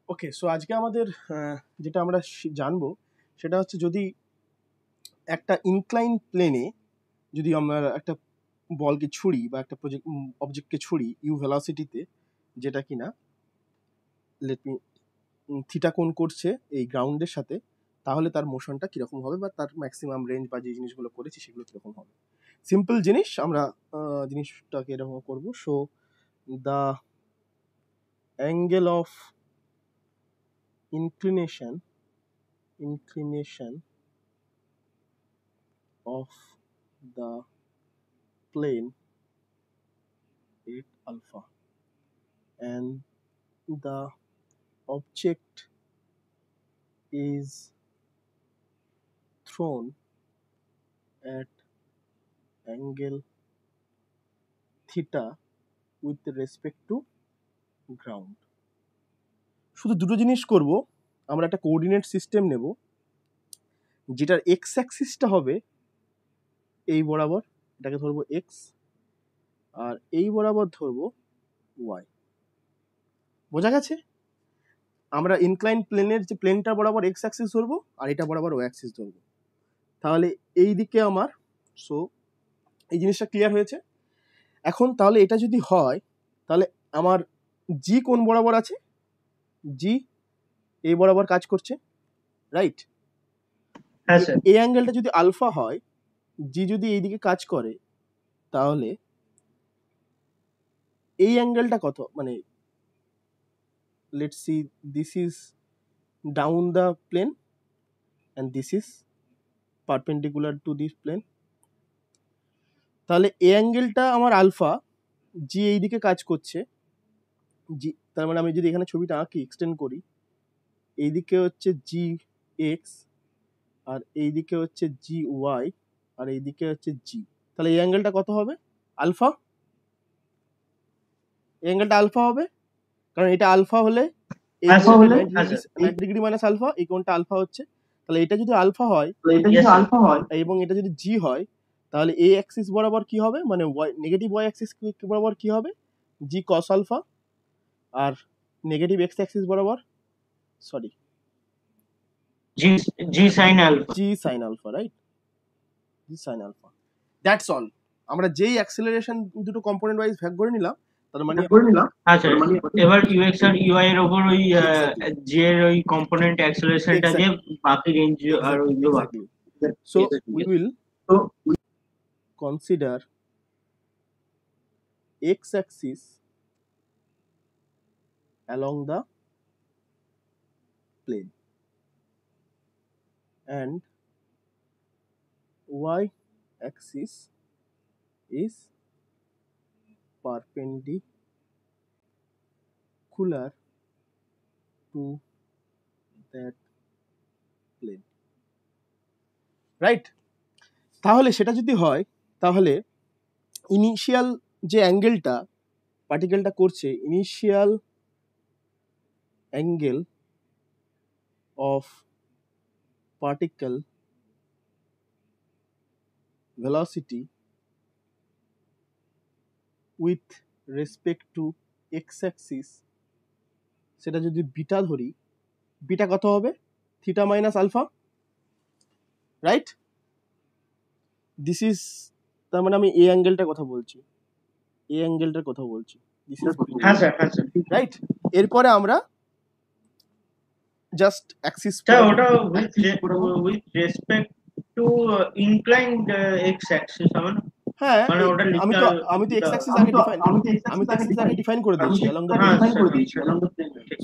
ওকে, so আজকে আমাদের যেটা আমরা জানবো সেটা হচ্ছে, যদি একটা ইনক্লাইন প্লেনে যদি আমরা একটা বলকে ছুড়ি বা একটা অবজেক্টকে ছুড়ি ইউ ভেলোসিটিতে, যেটা কিনা লেট মি থিটা কোণ করছে এই গ্রাউন্ডের সাথে, তাহলে তার মোশনটা কীরকম হবে বা তার ম্যাক্সিমাম রেঞ্জ বা যে জিনিসগুলো করেছি সেগুলো কীরকম হবে। সিম্পল জিনিস, আমরা জিনিসটাকে এরকম করবো। So the angle of inclination of the plane at alpha, and the object is thrown at angle theta with respect to ground. শুধু দুটো জিনিস করব, আমরা একটা কোঅর্ডিনেট সিস্টেম নেব যেটার এক্স অ্যাক্সিসটা হবে এই বরাবর, এটাকে ধরবো এক্স, আর এই বরাবর ধরবো ওয়াই। বোঝা গেছে? আমরা ইনক্লাইন প্লেনের যে প্লেনটা বরাবর এক্স অ্যাক্সিস ধরবো আর এটা বরাবর ওয়াই অ্যাক্সিস ধরবো। তাহলে এই দিকে আমার, সো এই জিনিসটা ক্লিয়ার হয়েছে। এখন তাহলে এটা যদি হয়, তাহলে আমার জি কোন বরাবর আছে? জি এই বরাবর কাজ করছে, রাইট? হ্যাঁ স্যার। এই অ্যাঙ্গেলটা যদি আলফা হয়, জি যদি এইদিকে কাজ করে, তাহলে এই অ্যাঙ্গেলটা কত? মানে let's see, this is down the plane and this is perpendicular to this plane. তাহলে এই অ্যাঙ্গেলটা আমার আলফা, জি এইদিকে কাজ করছে, জি, তার মানে আমি যদি এখানে ছবিটা আঁকি, এক্সটেন্ড করি, এইদিকে হচ্ছে জি এক্স আর এইদিকে হচ্ছে জি ওয়াই আর এইদিকে হচ্ছে জি, তাহলে এই অ্যাঙ্গেলটা কত হবে? আলফা। এই অ্যাঙ্গেলটা আলফা হবে, কারণ এটা আলফা হলে এই কোণটা 90 ডিগ্রি মাইনাস আলফা, এই কোণটা আলফা হচ্ছে। তাহলে এটা যদি আলফা হয় এবং এটা যদি জি হয়, তাহলে এই অ্যাক্সিস বরাবর কি হবে, মানে ওয়াই নেগেটিভ ওয়াই অ্যাক্সিস বরাবর কি হবে? G cos alpha. আর নেগেটিভ এক্স অ্যাক্সিস বরাবর, sorry, g sine alpha. G sine alpha, right? G sine alpha, that's all. আমরা যেই অ্যাক্সেলারেশন দুটো কম্পোনেন্ট ওয়াইজ ভাগ করে নিলাম, তার মানে আচ্ছা, এবার ইউএক্স আর ইউআই এর উপর ওই জি এর ওই কম্পোনেন্ট অ্যাক্সেলারেশনটা দিয়ে বাকি রেঞ্জ আর ওইগুলো বাকি। So we will consider x-axis along the plane and y-axis is perpendicular to that plane, right? তাহলে সেটা যদি হয়, তাহলে ইনিশিয়াল যে অ্যাঙ্গেলটা পার্টিকেলটা করছে, initial angle of particle velocity with respect to x-axis, সেটা যদি বিটা ধরি, বিটা কত হবে? Theta minus alpha, right? This is, তার মানে আমি এই অ্যাঙ্গেলটার কথা বলছি, এই অ্যাঙ্গেলটার কথা বলছি, দিস ইজ হ্যাঁ স্যার, হ্যাঁ স্যার, রাইট? এরপরে আমরা জাস্ট অ্যাক্সিস, ওটা with respect to inclined x Axis হবে না? হ্যাঁ, মানে ওটা আমি তো এক্স অ্যাক্সিস আগে ডিফাইন করে দিয়েছি along the plane.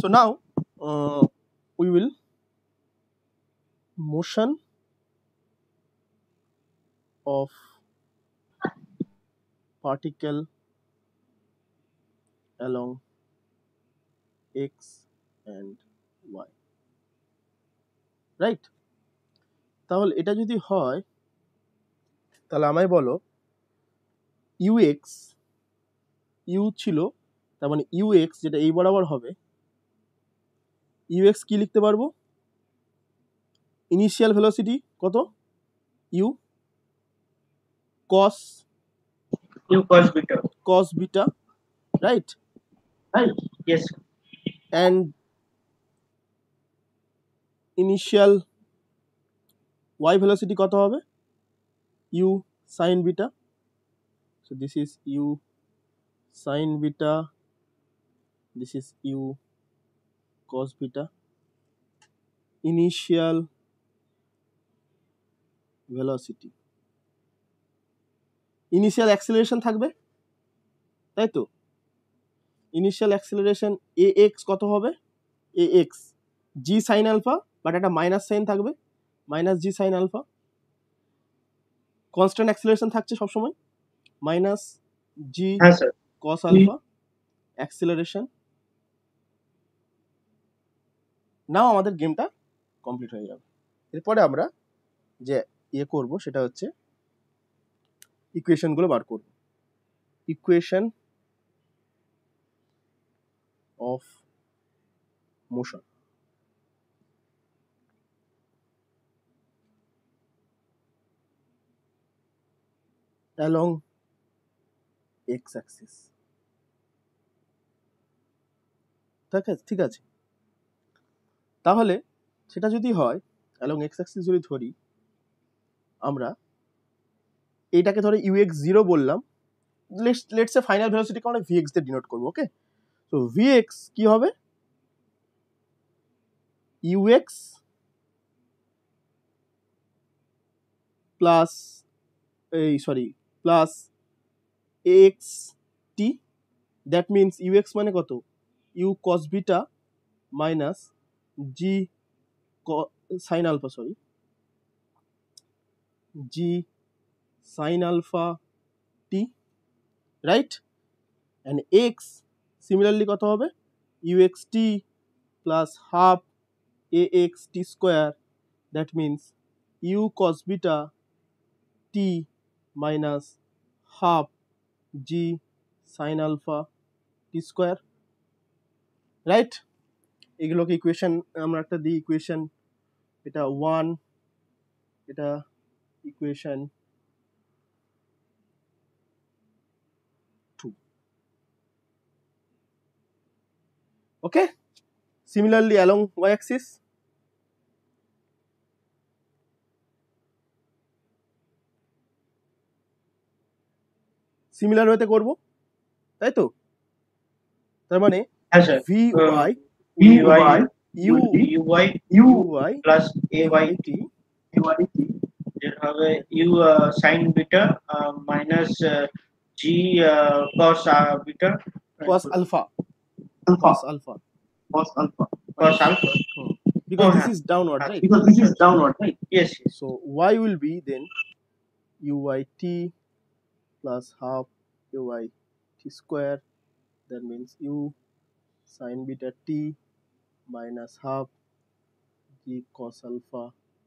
So now we will motion of particle along x and y, right? তাহলে এটা যদি হয়, তাহলে আমায় বলো ux, u ছিল, তার মানে ux যেটা এই বরাবর হবে, ux কি লিখতে পারবো? ইনিশিয়াল ভেলোসিটি কত? u cos beta, right? Yes. And initial y velocity কত হবে? u sin beta. So this is u sin beta, this is u cos beta. Initial velocity, initial acceleration থাকবে, তাই তো? ইনিশিয়াল অ্যাক্সিলারেশন ax কত হবে? ax g sin alpha, but একটা minus sine থাকবে, minus g sin alpha. Constant acceleration থাকছে সবসময়, minus g হ্যাঁ sir. cos alpha acceleration. Now আমাদের গেমটা কমপ্লিট হয়ে যাবে। এরপরে আমরা যে করব সেটা হচ্ছে ইকুয়েশনগুলো বার করব। Equation of motion. along x axis, ঠিক আছে। তাহলে সেটা যদি হয় along x axis যদি ধরি, আমরা এইটাকে ধরে ux0 বললাম, লেটস সে ফাইনাল ভেলোসিটিকে আমরা vx দিয়ে ডিনোট করব। ওকে, তো vx কি হবে? ux plus plus axt, that means ux মানে কত? u cos beta minus g sin alpha, g sin alpha t, right? and x similarly কত হবে? uxt plus half axt square, that means u cos beta t minus half g sin alpha t square, right? এগুলোকে equation আমরা একটা দিই, equation এটা 1, এটা equation 2. Okay, similarly along y axis, similar ওয়েতে করব, তাই তো? তার মানে হ্যাঁ sir. vy uy plus ayt যেটা হবে u sin beta minus g cos beta cos alpha, because this is downward, right? Yes. So y will be then uyt plus half uyt square, that means u sin beta t minus half g cos alpha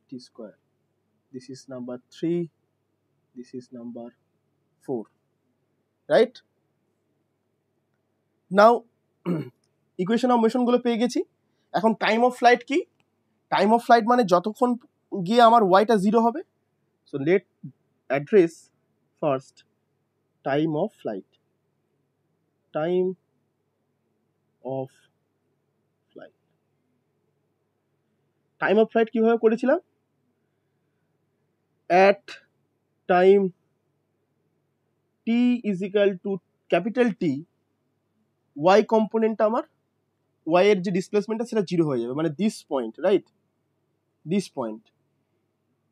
t square. This is number 3, this is number 4, right? Now equation of motion গুলো পেয়ে গেছি। এখন time of flight কি? Time of flight মানে যতক্ষণ গিয়ে আমার ওয়াইটা 0 হবে। So let address first time of flight. Time of flight, time of flight কিভাবে করেছিলাম? At time T is equal to capital T, Y কম্পোনেন্টটা আমার, ওয়াই এর যে ডিসপ্লেসমেন্টটা সেটা 0 হয়ে যাবে, মানে this point, right? This point,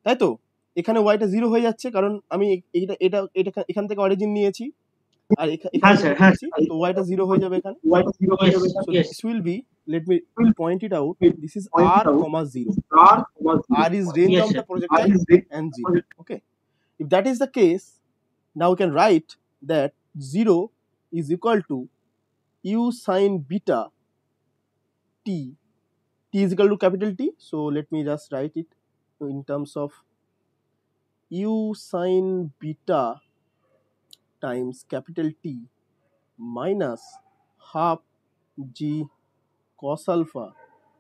তাই তো? এখানে ওয়াইটা 0 হয়ে যাচ্ছে কারণ আমি এটা এখান থেকে অরিজিন নিয়েছি, আর এখানে তো ওয়াইটা 0 হয়ে যাবে এখানে। So this will be, let me point it out, this is r, 0. R is range of the projectile and 0. Okay, if that is the case, now we can write that 0 is equal to u sin beta t, t is equal to capital T, so let me just write it in terms of u sin beta times capital T minus half g cos alpha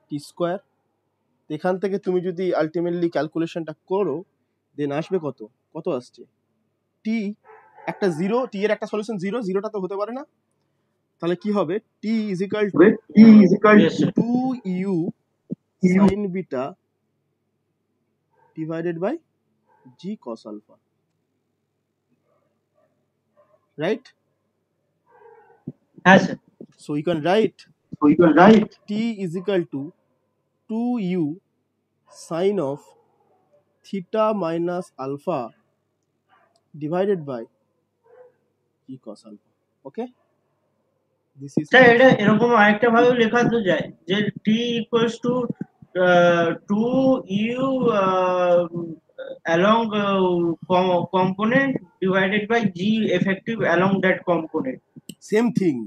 t square. এখান থেকে তুমি যদি ultimately ক্যালকুলেশনটা করো, দেন আসবে কত আসছে? t একটা 0, t এর একটা সলিউশন 0, 0টা তো হতে পারে না, তাহলে কি হবে? t is equal to 2u sin beta divided by g cos alpha. Right? হ্যাঁ sir. So you can write So you can write t is equal to 2u sine of theta minus alpha divided by g cos alpha. Okay? This is sir এটা এরকম আরেকটা ভাবে লেখা তো যায় যে T equals to two u along component divided by g effective along that component. same thing.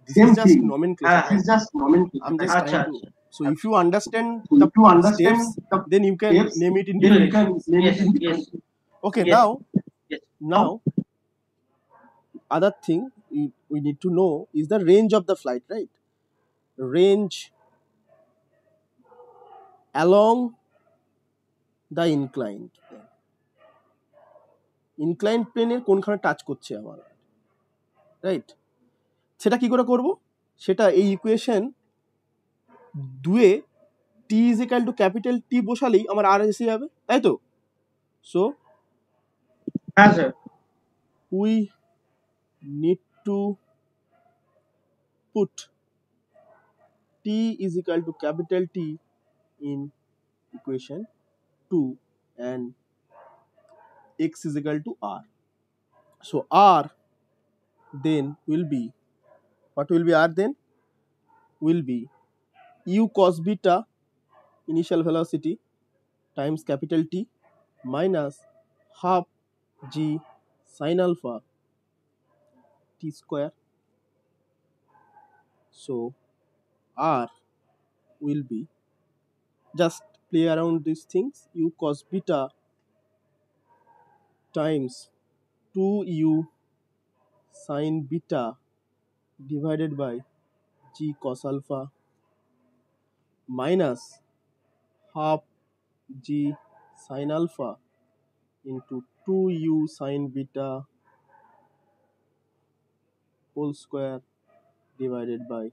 This Same is just thing. nomenclature, This right? is just nomenclature. I'm just আচ্ছা trying to. আচ্ছা So if you understand So the if you understand steps, the then you can steps, name it in then you different can ways. name yes it in yes Okay, yes yes now other thing we need to know is the range of the flight, right? Range along the inclined plane. Inclined plane এর কোনখানে touch করছে আমার, right? সেটা কি করে করব? সেটা এই ইকুয়েশন দুয়ে T is equal to capital T বসালেই আমার আর এসে যাবে, তাই তো? সো হ্যাঁ sir we need to put t is equal to capital T in equation 2 and x is equal to r. So r then will be, what will be r then? Will be u cos beta initial velocity times capital T minus half g sin alpha t square. So r will be, just play around these things, u cos beta times 2u sin beta divided by g cos alpha minus half g sin alpha into 2u sin beta whole square divided by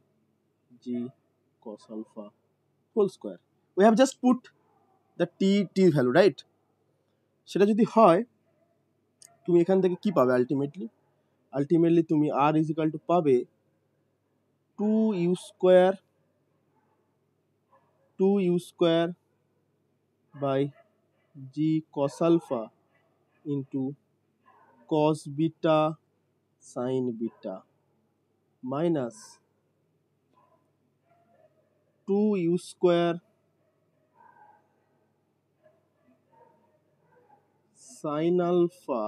g cos alpha whole square. We have just put the t value, right? সেটা যদি হয় তুমি এখান থেকে কি পাবে ultimately তুমি r is equal to পাবে 2u square by g cos alpha into cos beta sin beta minus 2u square sin alpha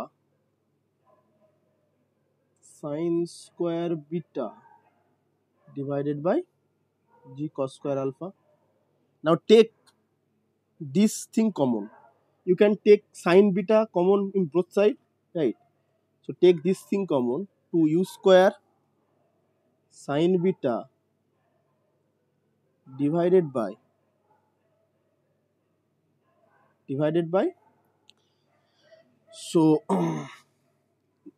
sin square beta divided by g cos square alpha. Now take this thing common. You can take sin beta common in both sides, right? So take this thing common, 2u square sin beta divided by so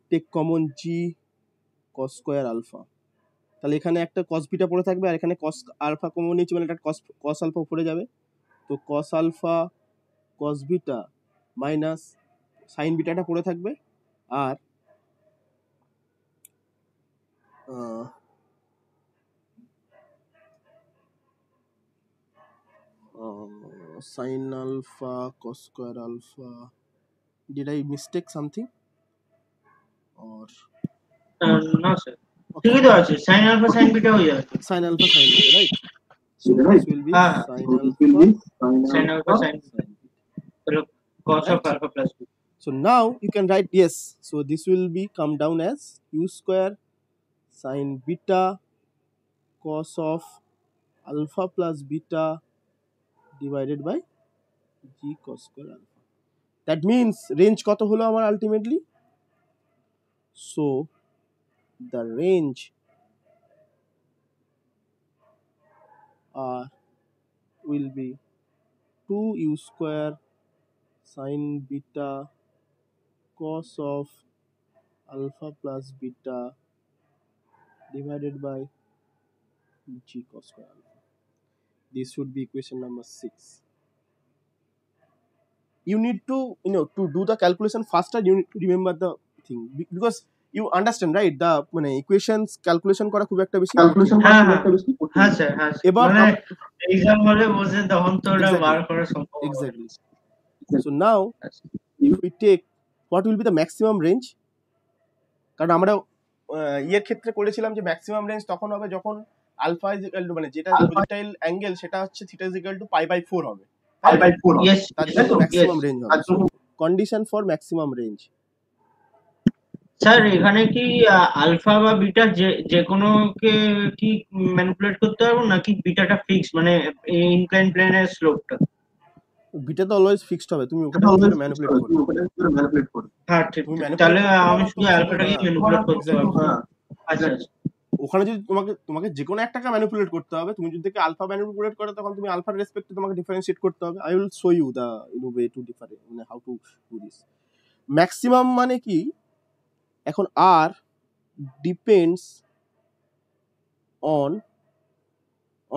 take common g cos square alpha. তাহলে এখানে একটা cos beta পড়ে থাকবে আর এখানে cos alpha common নিয়েছি মানে এটা cos alpha উপরে যাবে, তো cos alpha cos beta minus sin বিটাটা পড়ে থাকবে আর sin alpha cos square alpha. Did I mistake something or না স্যার ঠিকই তো আছে sin alpha sin beta হয়ে যাবে sin alpha sin beta, right? So this will be হ্যাঁ sin sin alpha alpha sin তাহলে cos of right? alpha plus beta. So now you can write, yes, so this will be come down as u square sin beta cos of alpha plus beta divided by g cos square alpha. That means range কত হলো আমার ultimately? So the range will be 2u square sin beta cos of alpha plus beta divided by g cos square alpha. This would be equation number 6. you need to, to do the calculation faster, you need to remember the thing, because you understand, right? The মানে equations calculation করা খুব একটা বেশি কঠিন। হ্যাঁ হ্যাঁ sir, হ্যাঁ এবার মানে এক্সাম হলে বসে তখন তো ওটা বার করা সম্ভব হবে। exactly. So now if we take what will be the maximum range, কারণ আমরা ইয়ের ক্ষেত্রে করেছিলাম যে ম্যাক্সিমাম রেঞ্জ তখন হবে যখন আলফা ইজ ইকুয়াল টু, মানে যেটা প্রজেক্টাইল অ্যাঙ্গেল সেটা হচ্ছে থিটা ইজ ইকুয়াল টু π/4 হবে, Yes, তার জন্য ম্যাক্সিমাম yes. রেঞ্জ হবে। Condition for maximum range, sir এখানে কি আলফা বা বিটা যে কোনোকে কি ম্যানিপুলেট করতে পারবো, নাকি বিটাটা ফিক্স, মানে ইনক্লাইন প্লেনের স্লোপটা? বিটা তো অলওয়েজ ফিক্সড হবে, তুমি ওখানে কি করে ম্যানিপুলেট করবে? হ্যাঁ ঠিক, তুমি ম্যানিপুলেট তাহলে করতে আমি পারো শুধু আলফাটাকে ম্যানিপুলেট করতে পারবো। আচ্ছা আচ্ছা, ওখানে যদি তোমাকে যে কোনো একটাকে ম্যানিপুলেট করতে হবে, তুমি যদি আলফা ম্যানিপুলেট করো তখন তুমি আলফার রেসপেক্টে তোমাকে ডিফারেন্সিয়েট করতে হবে। I will show you the way to different, মানে how to do this. Maximum মানে কি, এখন R depends on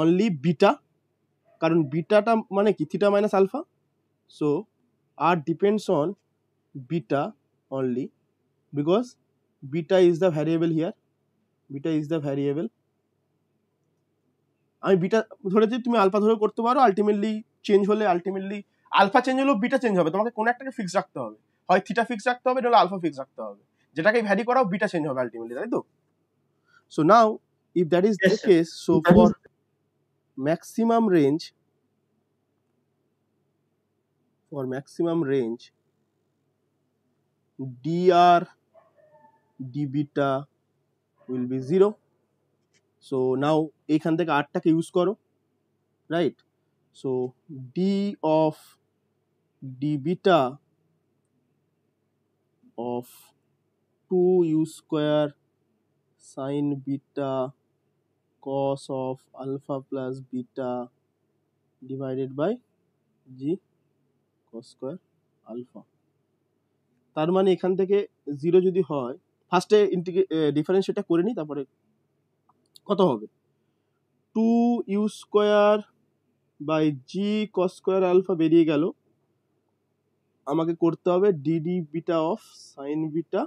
only beta, কারণ বিটাটা মানে কি theta minus alpha, so R depends on beta only, because beta is the variable here, beta is the variable. আমি beta ধরেছি, তুমি আলফা ধরে করতে পারো, আলটিমেটলি চেঞ্জ হলে, আলটিমেটলি আলফা চেঞ্জ হলেও বিটা চেঞ্জ হবে, তোমাকে কোনো একটাকে ফিক্স রাখতে হবে, হয় থিটা ফিক্স রাখতে হবে নাহলে আলফা ফিক্স রাখতে হবে, যেটাকে ভ্যারি করাও বিটা চেঞ্জ হবে আলটিমেটলি, তাই তো? So now if that is the case, so for maximum range, dr d beta will be 0. so now এখান থেকে r টাকে ইউজ করো, right? so d of d beta of 2u square sin beta cos of alpha plus beta divided by g cos square alpha, তার মানে এখান থেকে 0 যদি হয়, ফার্স্টে ডিফারেন্সিয়েটটা করে নিই, তারপরে কত হবে, 2u square by g cos square alpha বেরিয়ে গেল, আমাকে করতে হবে dd বিটা অফ sin বিটা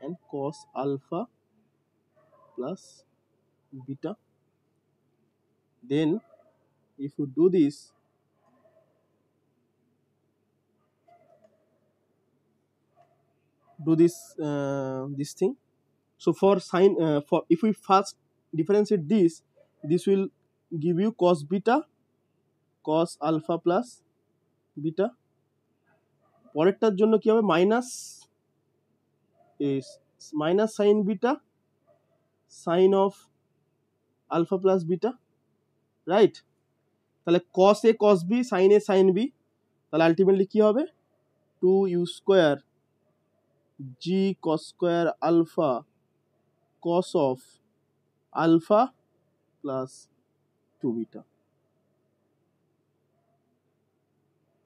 and cos alpha plus beta. Then if you do this, this thing, so for sin for if we first differentiate this will give you cos beta cos alpha plus beta, পরেরটার জন্য কি হবে, minus sin beta sin of alpha plus beta, right? তাহলে cos a cos b sin a sin b, তাহলে ultimately কি হবে, 2u square g cos square alpha cos of alpha plus 2 beta.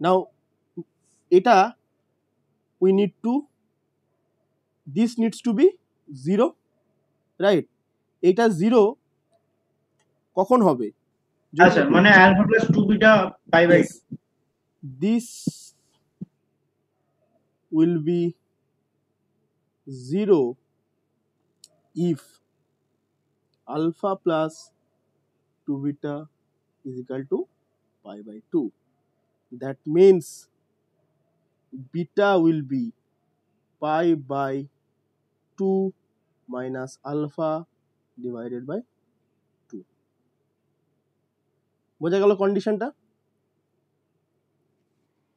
now এটা we need to, this needs to be 0, right? এটা 0 কখন হবে, আচ্ছা মানে alpha plus 2 beta π/2, this will be 0 if alpha plus 2 beta is equal to π/2. that means beta will be π/2 minus alpha divided by 2. বোঝা গেল কন্ডিশনটা?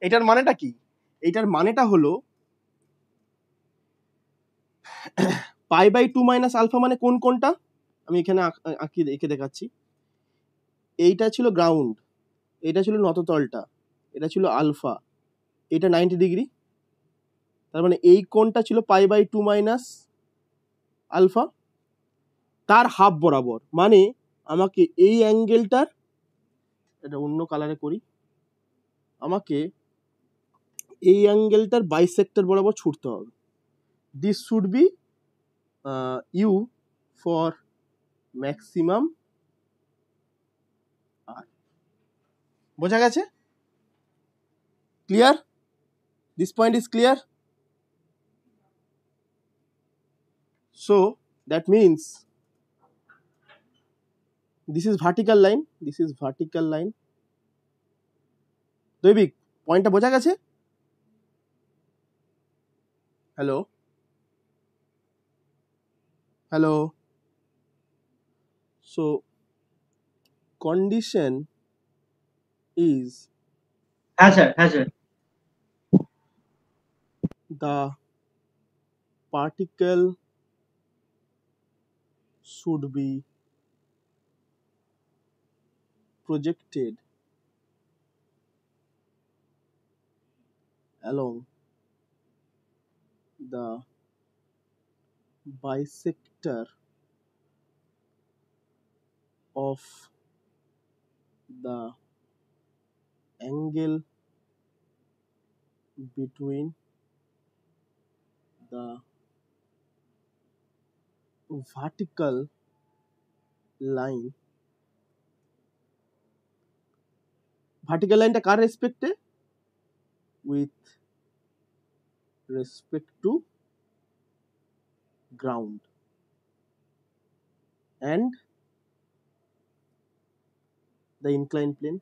এটার মানেটা কি, এটার মানেটা হলো π/2 মাইনাস আলফা মানে কোনটা, আমি এখানে এঁকে দেখাচ্ছি। এইটা ছিল গ্রাউন্ড, এটা ছিল নততলটা, এটা ছিল আলফা, এটা 90 ডিগ্রি, তার মানে এই কোণটা ছিল π/2 মাইনাস আলফা, তার হাফ বরাবর, মানে আমাকে এই অ্যাঙ্গেলটার, এটা অন্য কালারে করি, আমাকে এই অ্যাঙ্গেলটার বাইসেক্টর বরাবর ছুটতে হবে। This should be u for maximum R. বোঝা গেছে? Clear? This point is clear? So that means this is vertical line, this is vertical line. দৈবিক পয়েন্টটা বোঝা গেছে? Hello hello So condition is হ্যাঁ sir the particle should be projected along the bisector of the angle between the vertical line. Vertical line টা কার রেসপেক্টে? With respect to ground and the inclined plane.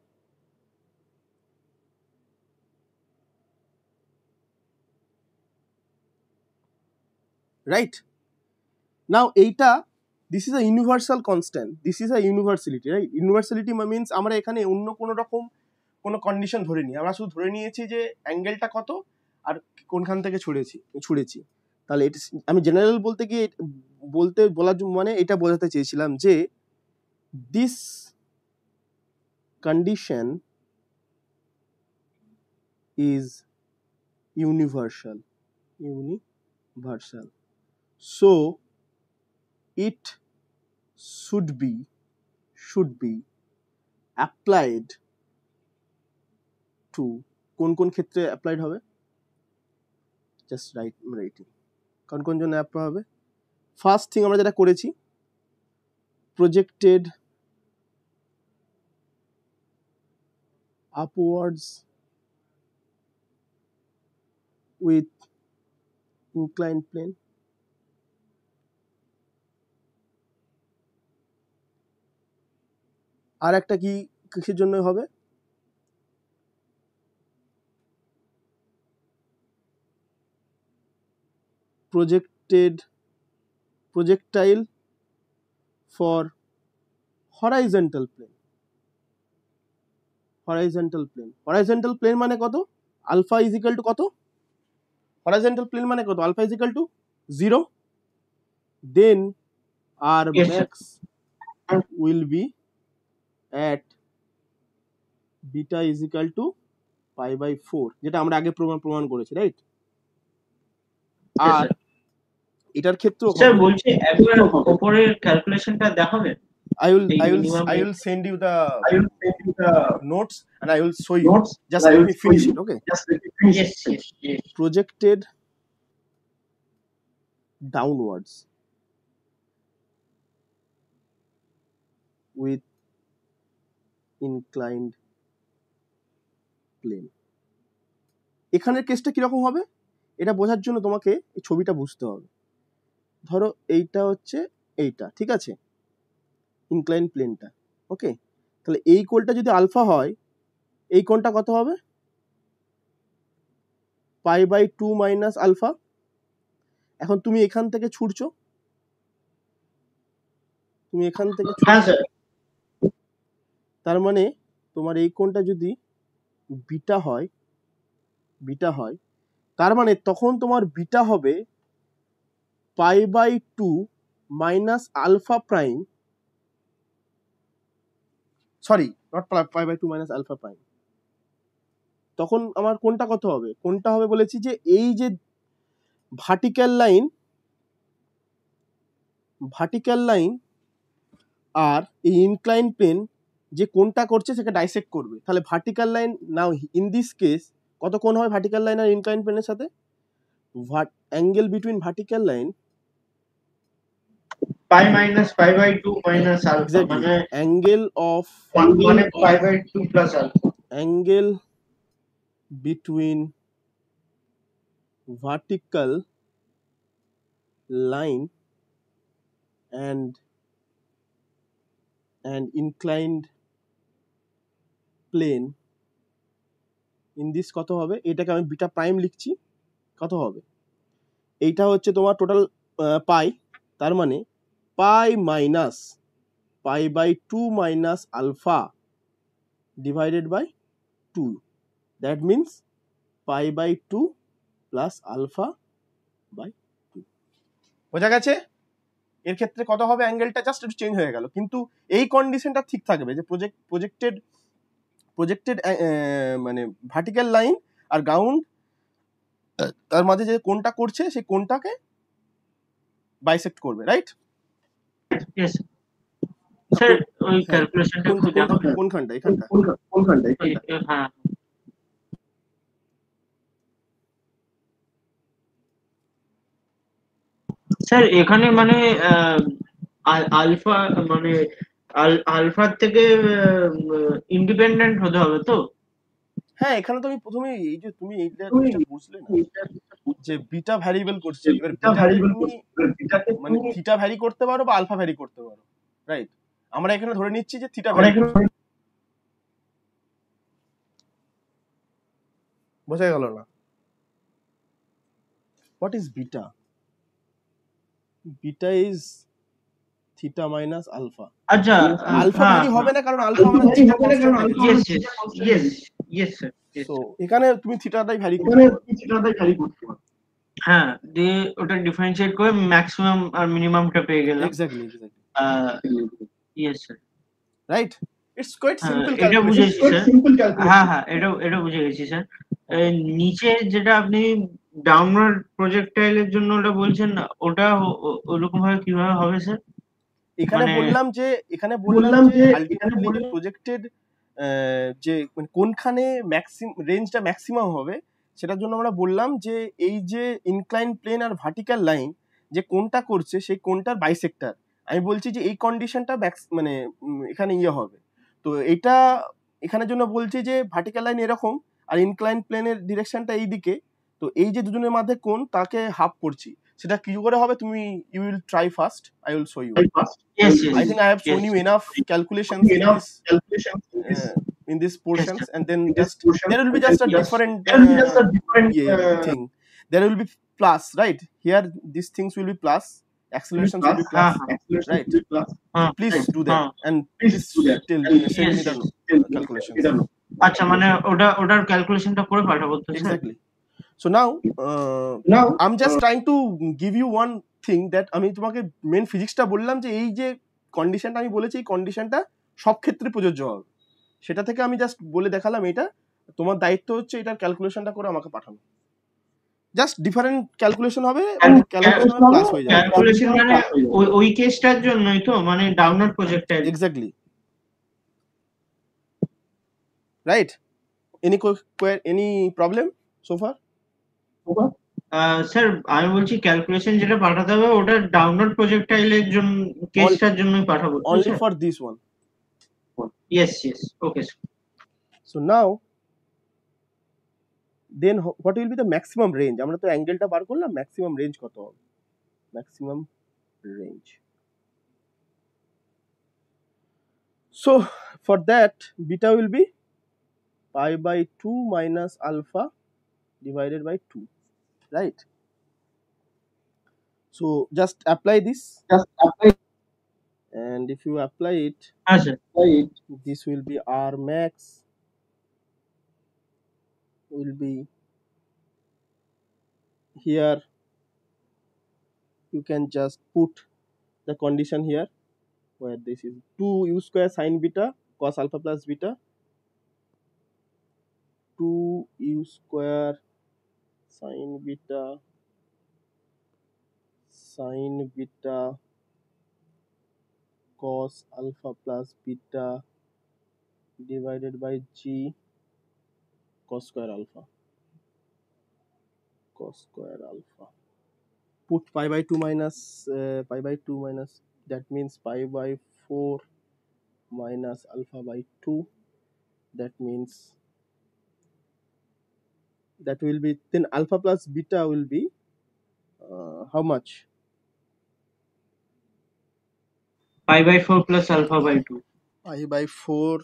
Right? Now এইটা this is a universal constant, this is a universality, right? Universality means আমরা এখানে অন্য কোনো রকম কোনো condition ধরিনি, আমরা শুধু ধরে নিয়েছি যে অ্যাঙ্গেলটা কত আর কোনখান থেকে ছুঁড়েছি। তাহলে এটা আমি জেনারেল বলতে গিয়ে বলার মানে এটা বোঝাতে চেয়েছিলাম যে this condition is universal, so it should be applied to কোন ক্ষেত্রে অ্যাপ্লাইড হবে? জাস্ট রাইটিং কোন জন্য অ্যাপ্লাই হবে? ফার্স্ট থিং আমরা যেটা করেছি, projected upwards with inclined plane. আর একটা কি কিসের জন্য হবে? projectile for horizontal plane. horizontal plane মানে কত? alpha is equal to কত? horizontal plane মানে কত? alpha is equal to 0. then our max will be at beta is equal to pi by 4, যেটা আমরা আগে প্রমাণ করেছি, রাইট? আর এটার ক্ষেত্রে স্যার বলছি একবার উপরের ক্যালকুলেশনটা দেখাবে? I will send you the notes and I will show you. Just let me finish it, okay? Yes. Projected downwards with inclined plane. এখানের কেসটা কিরকম হবে এটা বোঝার জন্য তোমাকে এই ছবিটা বুঝতে হবে। ধরো এইটা হচ্ছে এইটা, ঠিক আছে, ইনক্লাইন প্লেনটা, ওকে? তাহলে এই কোণটা যদি আলফা হয়, এই কোণটা কত হবে? Pi by 2 minus alpha. এখন তুমি এখান থেকে ছুটছো, তার মানে তোমার এই কোণটা যদি বিটা হয়, তার মানে তখন তোমার বিটা হবে pi by 2 minus alpha prime, sorry not pi by 2 minus alpha prime. তখন আমার কোনটা কত হবে? কোনটা হবে বলেছি যে এই যে ভার্টিক্যাল লাইন আর এই ইনক্লাইন প্লেন যে কোনটা করছে সেটা ডাইসেক্ট করবে। তাহলে vertical line now in this case কত কোণ হয় ভার্টিক্যাল লাইন আর ইনক্লাইন প্লেনের সাথে? Angle between vertical line pi minus pi by 2 minus alpha, মানে angle of 1 মানে pi by 2 plus alpha, angle between vertical line and inclined plane in this কত হবে, এটাকে আমি বিটা প্রাইম লিখছি, কত হবে, এইটা হচ্ছে তোমার টোটাল পাই, তার মানে pi minus pi by 2 minus alpha divided by 2, that means pi by 2 plus alpha by 2। বোঝা গেছে? এর ক্ষেত্রে কত হবে অ্যাঙ্গেলটা, জাস্ট একটু চেঞ্জ হয়ে গেল, কিন্তু এই কন্ডিশনটা ঠিক থাকবে যে প্রজেক্টেড মানে ভার্টিক্যাল লাইন আর গ্রাউন্ড তার মাঝে যে কোনটা করছে সেই কোনটাকে বাইসেক্ট করবে, রাইট? ইয়েস স্যার, ওই ক্যালকুলেশনটা একটু দেখাবেন? কোনখানটা? এখানটা? হ্যাঁ স্যার, এখানে মানে আলফা মানে আলফার থেকে ইন্ডিপেন্ডেন্ট হতে হবে তো? হ্যাঁ, এখানে তো আমি প্রথমে এই যে তুমি এইটা জিনিসটা বুঝলে না যে বিটা ভ্যারিয়েবল করছে, এবার বিটাকে তুমি মানে থিটা ভ্যারি করতে পারো বা আলফা ভ্যারি করতে পারো, রাইট? আমরা এখানে ধরে নিচ্ছি যে থিটা ভ্যারি। বোঝা গেল না? What is beta? Beta is theta minus alpha. আচ্ছা, আলফা ভ্যারি হবে না কারণ আলফা আমাদের থিটা কনস্ট্যান্ট আছে। Yes sir. সো এখানে তুমি থিটাটাই ভ্যারি করতে পারো। হ্যাঁ, দিয়ে ওটা ডিফারেন্সিয়েট করে ম্যাক্সিমাম আর মিনিমামটা পেয়ে গেলাম। Exactly. Yes sir. Right, it's quite simple এটা বুঝেছি ক্যালকুলেশন। স্যার। হ্যাঁ, এটা বুঝে গেছি স্যার। নিচে যেটা আপনি ডাউনওয়ার্ড প্রজেক্টাইলের জন্য ওটা বলছেন না, ওটা ওরকম ভাবে কিভাবে হবে স্যার? এখানে মানে বললাম যে আলটিমেটলি যে প্রজেক্টেড যে মানে কোনখানে রেঞ্জটা ম্যাক্সিমাম হবে সেটার জন্য আমরা বললাম যে এই যে ইনক্লাইন প্লেন আর ভার্টিক্যাল লাইন যে কোনটা করছে সেই কোনটার বাইসেক্টর, আমি বলছি যে এই কন্ডিশনটা মানে এখানে ইয়ে হবে। তো এটা এখানের জন্য বলছি যে ভার্টিক্যাল লাইন এরকম আর ইনক্লাইন প্লেনের ডিরেকশনটা এই দিকে, তো এই যে দুজনের মধ্যে কোণ তাকে হাফ করছি, সেটা কি করে হবে তুমি you will try first, I will show you. Yes. I think I have shown you enough calculations in this portions, and then just there will be just a different thing. There will be plus, right? Here these things will be plus, accelerations will be plus, right? Please do that and please send me the calculations. আচ্ছা, মানে ওটার ক্যালকুলেশনটা করে পাঠাবো তো? Exactly. So now I'm just trying to give you one thing that আমি তোমাকে main ফিজিক্সটা বললাম যে এই যে কন্ডিশনটা আমি বলেছি এই কন্ডিশনটা সব ক্ষেত্রে প্রযোজ্য হবে, সেটা থেকে আমি জাস্ট বলে দেখালাম। এটা তোমার দায়িত্ব হচ্ছে এটার ক্যালকুলেশনটা করে আমাকে পাঠানো, জাস্ট ডিফারেন্ট ক্যালকুলেশন হবে, ক্যালকুলেশন প্লাস হয়ে যাবে। ক্যালকুলেশন মানে ওই কেসটার জন্যই তো, মানে ডাউনলোড প্রজেক্টটা। Exactly, right? Any problem so far? Sir, আমি বলছি ক্যালকুলেশন যেটা পাঠাতে হবে ওটা ডাউনলোড প্রজেক্টাইলের জন্য কেসটার জন্যই পাঠাবো, only for this one. Yes, okay sir. So now then what will be the maximum range? আমরা তো অ্যাঙ্গেলটা বার করলাম, ম্যাক্সিমাম রেঞ্জ কত হবে? Maximum range, so for that beta will be pi by 2 minus alpha divided by 2, right? So just apply this, and if you apply it, this will be R max will be here. You can just put the condition here where this is 2 u square sin beta cos alpha plus beta, 2 u square sin beta cos alpha plus beta divided by g cos square alpha. Put pi by 2 minus that means pi by 4 minus alpha by 2, that means that will be, then alpha plus beta will be how much? Pi by 4 plus alpha by 2. Pi by 4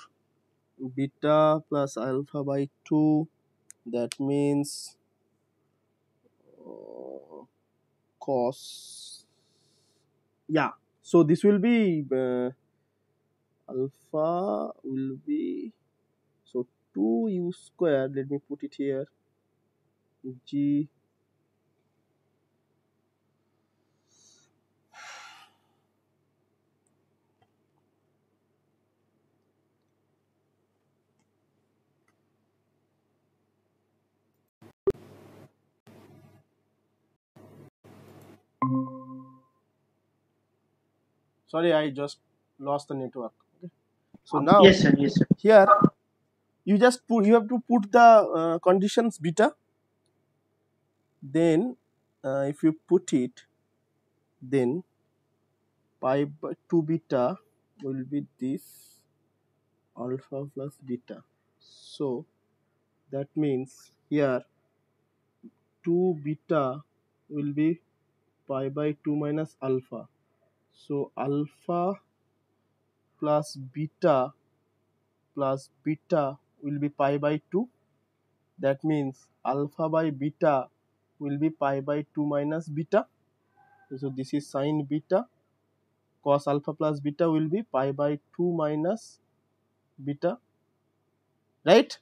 beta plus alpha by 2, that means cos, yeah, so this will be alpha will be, so 2u square, let me put it here, g sorry, I just lost the network. Okay. So now Yes, sir. Yes, sir. here you just put, you have to put the conditions beta, then if you put it, then pi by 2 beta will be this alpha plus beta. So that means here 2 beta will be pi by 2 minus alpha. So alpha plus beta will be pi by 2. That means alpha by beta will be pi by 2 minus beta. So this is sine beta. Cos alpha plus beta will be pi by 2 minus beta, right?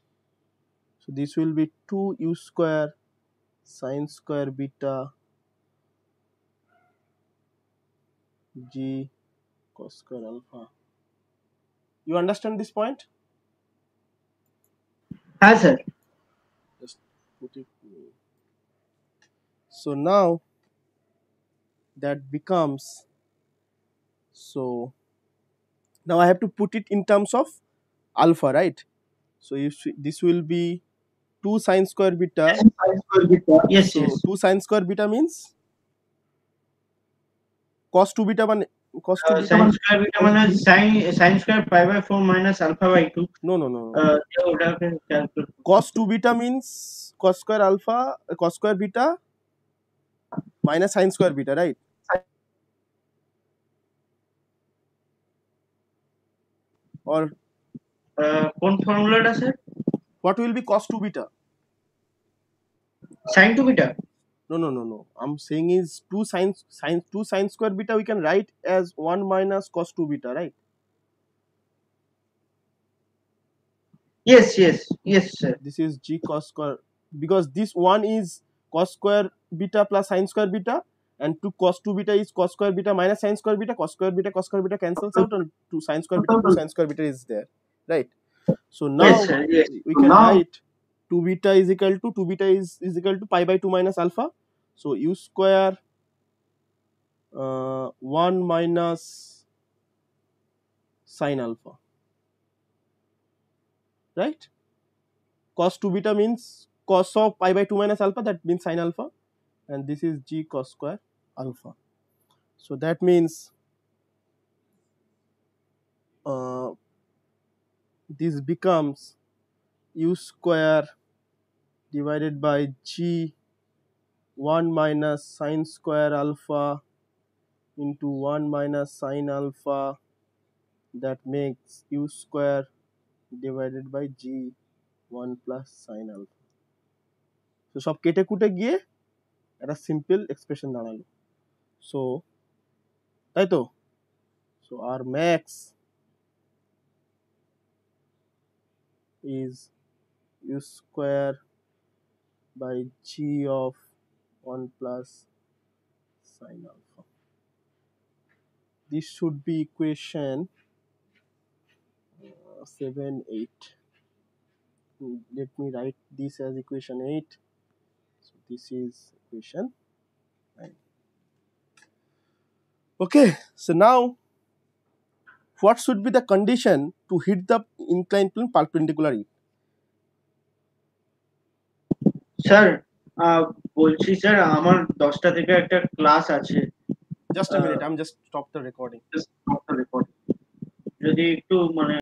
So this will be 2u square sine square beta g cos square alpha. You understand this point? Hi, sir. Just put it. So now that becomes, so now I have to put it in terms of alpha, right? So if this will be 2 sine square beta. Yes, So yes. 2 sine square beta means cos 2 beta one, cos 2 beta. Sin square beta minus sin square pi by 4 minus alpha by 2. No. Cos 2 beta means cos square alpha, cos square beta minus sine square beta, right? Or কোন ফর্মুলাটা sir? what will be cos 2 beta? Sin 2 beta. No. I'm saying is 2 sine square beta we can write as 1 minus cos 2 beta, right? Yes, sir. This is g cos square, because this one is cos square beta plus sine square beta, and 2 cos 2 beta is cos square beta minus sine square beta. Cos square beta cancels out, and 2 sine square beta is there, right? So now Yes, sir. Yes. we can write 2 beta is equal to pi by 2 minus alpha. So u square 1 minus sine alpha, right? Cos 2 beta means cos of pi by 2 minus alpha, that means sine alpha, and this is g cos square alpha. So that means this becomes u square divided by g 1 minus sine square alpha into 1 minus sine alpha, that makes u square divided by g 1 plus sine alpha. So সব কেটে কুটে গিয়ে একটা simple expression দাঁড়ালো। So তাই তো, so our max is u square by g of 1 plus sine alpha. This should be equation 7, 8. Let me write this as equation 8. So this is equation 9. Okay, so now what should be the condition to hit the inclined plane perpendicularly? Sir বলছি sir আমার 10টা থেকে একটা class আছে। Just a minute, I'm just stop the recording. যদি একটু মানে